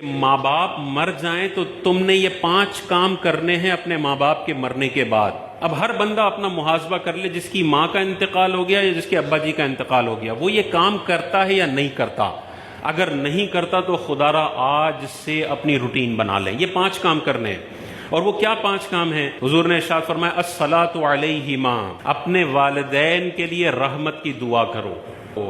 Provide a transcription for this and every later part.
ماں باپ مر جائیں تو تم نے یہ 5 کام کرنے ہیں اپنے ماں باپ کے مرنے کے بعد۔ اب ہر بندہ اپنا محاسبہ کر لے، جس کی ماں کا انتقال ہو گیا یا جس کے ابا جی کا انتقال ہو گیا، وہ یہ کام کرتا ہے یا نہیں کرتا؟ اگر نہیں کرتا تو خدا را آج سے اپنی روٹین بنا لیں۔ یہ 5 کام کرنے ہیں۔ اور وہ کیا 5 کام ہیں؟ حضور نے ارشاد فرمایا الصلاۃ علیہما، اپنے والدین کے لیے رحمت کی دعا کرو۔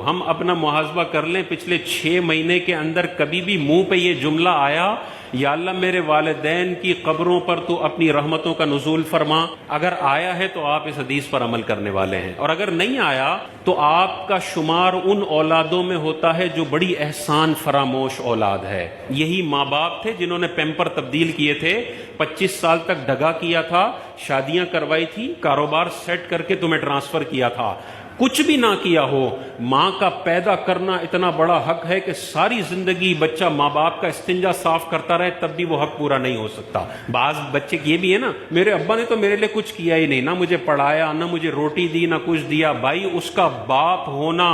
ہم اپنا محاسبہ کر لیں، پچھلے 6 مہینے کے اندر کبھی بھی منہ پہ یہ جملہ آیا یا اللہ میرے والدین کی قبروں پر تو اپنی رحمتوں کا نزول فرما؟ اگر آیا ہے تو آپ اس حدیث پر عمل کرنے والے ہیں، اور اگر نہیں آیا تو آپ کا شمار ان اولادوں میں ہوتا ہے جو بڑی احسان فراموش اولاد ہے۔ یہی ماں باپ تھے جنہوں نے پیمپر تبدیل کیے تھے، 25 سال تک دگا کیا تھا، شادیاں کروائی تھی، کاروبار سیٹ کر کے تمہیں ٹرانسفر کیا تھا۔ کچھ بھی نہ کیا ہو، ماں کا پیدا کرنا اتنا بڑا حق ہے کہ ساری زندگی بچہ ماں باپ کا استنجا صاف کرتا رہے تب بھی وہ حق پورا نہیں ہو سکتا۔ بعض بچے یہ بھی ہے نا، میرے ابا نے تو میرے لیے کچھ کیا ہی نہیں، نہ مجھے پڑھایا، نہ مجھے روٹی دی، نہ کچھ دیا۔ بھائی اس کا باپ ہونا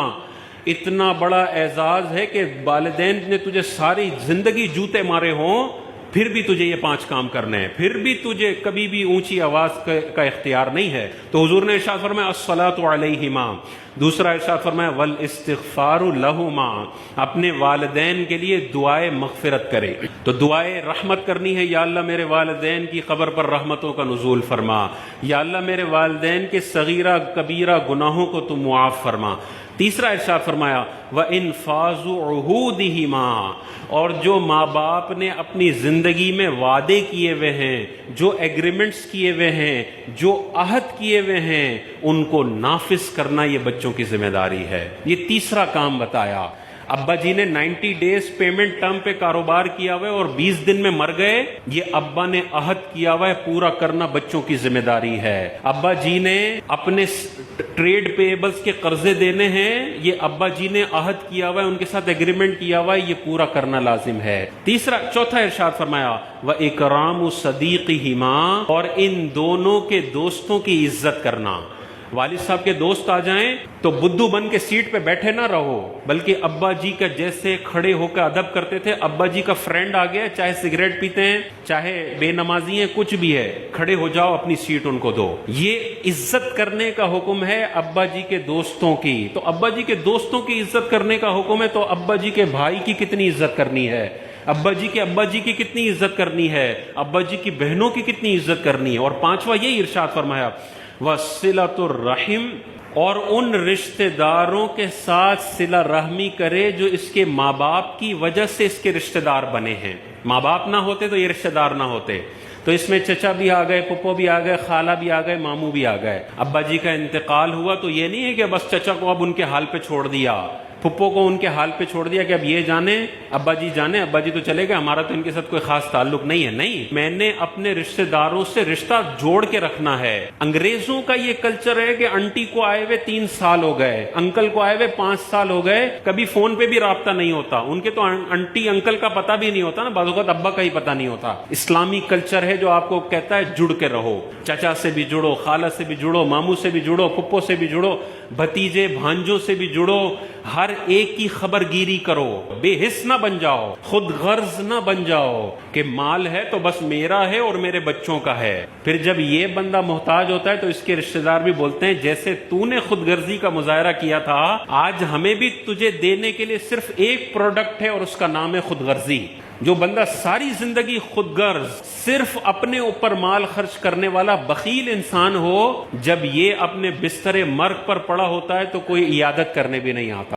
اتنا بڑا اعزاز ہے کہ والدین نے تجھے ساری زندگی جوتے مارے ہوں پھر بھی تجھے یہ 5 کام کرنے ہیں، پھر بھی تجھے کبھی بھی اونچی آواز کا اختیار نہیں ہے۔ تو حضور نے ارشاد فرمایا الصلاۃ علیہما، دوسرا ارشاد فرمایا والاستغفار لہما، اپنے والدین کے لیے دعائے مغفرت کرے۔ تو دعائے رحمت کرنی ہے، یا اللہ میرے والدین کی قبر پر رحمتوں کا نزول فرما، یا اللہ میرے والدین کے صغیرہ کبیرہ گناہوں کو تو معاف فرما۔ تیسرا ارشاد فرمایا وَإِنفَاذُ عُهُودِهِمَا، اور جو ماں باپ نے اپنی زندگی میں وعدے کیے ہوئے ہیں، جو ایگریمنٹس کیے ہوئے ہیں، جو عہد کیے ہوئے ہیں، ان کو نافذ کرنا یہ بچوں کی ذمہ داری ہے۔ یہ تیسرا کام بتایا۔ ابا جی نے 90 ڈیز پیمنٹ ٹرم پہ کاروبار کیا ہوا ہے اور 20 دن میں مر گئے، یہ ابا نے عہد کیا ہوا ہے، پورا کرنا بچوں کی ذمہ داری ہے۔ ابا جی نے اپنے ٹریڈ پیبلز کے قرضے دینے ہیں، یہ ابا جی نے عہد کیا ہوا ہے، ان کے ساتھ ایگریمنٹ کیا ہوا ہے، یہ پورا کرنا لازم ہے۔ چوتھا ارشاد فرمایا وَإِكْرَامُ صَدِيقِهِمَا، اور ان دونوں کے دوستوں کی عزت کرنا۔ والد صاحب کے دوست آ جائیں تو بدھو بن کے سیٹ پہ بیٹھے نہ رہو، بلکہ ابا جی کا جیسے کھڑے ہو کے ادب کرتے تھے، ابا جی کا فرینڈ آ گیا، چاہے سگریٹ پیتے ہیں، چاہے بے نمازی ہیں، کچھ بھی ہے، کھڑے ہو جاؤ، اپنی سیٹ ان کو دو۔ یہ عزت کرنے کا حکم ہے ابا جی کے دوستوں کی۔ تو ابا جی کے دوستوں کی عزت کرنے کا حکم ہے، تو ابا جی کے بھائی کی کتنی عزت کرنی ہے، ابا جی کی کتنی عزت کرنی ہے، ابا جی کی بہنوں کی کتنی عزت کرنی ہے۔ اور 5واں یہی ارشاد فرمایا وَصِلَةُ الرَّحِمِ، اور ان رشتہ داروں کے ساتھ صلہ رحمی کرے جو اس کے ماں باپ کی وجہ سے اس کے رشتہ دار بنے ہیں۔ ماں باپ نہ ہوتے تو یہ رشتہ دار نہ ہوتے۔ تو اس میں چچا بھی آ گئے، پھپھو بھی آ گئے، خالہ بھی آ گئے، ماموں بھی آ گئے۔ ابا جی کا انتقال ہوا تو یہ نہیں ہے کہ بس چچا کو اب ان کے حال پہ چھوڑ دیا، پھپھو کو ان کے حال پہ چھوڑ دیا کہ اب یہ جانیں، ابا جی جانیں، ابا جی تو چلے گئے، ہمارا تو ان کے ساتھ کوئی خاص تعلق نہیں ہے۔ نہیں، میں نے اپنے رشتہ داروں سے رشتہ جوڑ کے رکھنا ہے۔ انگریزوں کا یہ کلچر ہے کہ انٹی کو آئے ہوئے 3 سال ہو گئے، انکل کو آئے ہوئے 5 سال ہو گئے، کبھی فون پہ بھی رابطہ نہیں ہوتا۔ ان کے تو انٹی انکل کا پتہ بھی نہیں ہوتا نا، بعض اوقات ابا کا ہی پتہ نہیں ہوتا۔ اسلامی کلچر ہے جو آپ کو کہتا ہے جڑ کے رہو، چچا سے بھی جڑو، خالہ سے بھی جڑو، ماموں سے بھی جڑو، پھپھو سے بھی جڑو، بھتیجے بھانجوں سے بھی جڑو، ہر ایک کی خبر گیری کرو، بے حس نہ بن جاؤ، خود غرض نہ بن جاؤ کہ مال ہے تو بس میرا ہے اور میرے بچوں کا ہے۔ پھر جب یہ بندہ محتاج ہوتا ہے تو اس کے رشتہ دار بھی بولتے ہیں جیسے تو نے خود غرضی کا مظاہرہ کیا تھا، آج ہمیں بھی تجھے دینے کے لیے صرف ایک پروڈکٹ ہے اور اس کا نام ہے خود غرضی۔ جو بندہ ساری زندگی خود غرض، صرف اپنے اوپر مال خرچ کرنے والا بخیل انسان ہو، جب یہ اپنے بستر مرگ پر پڑا ہوتا ہے تو کوئی عیادت کرنے بھی نہیں آتا۔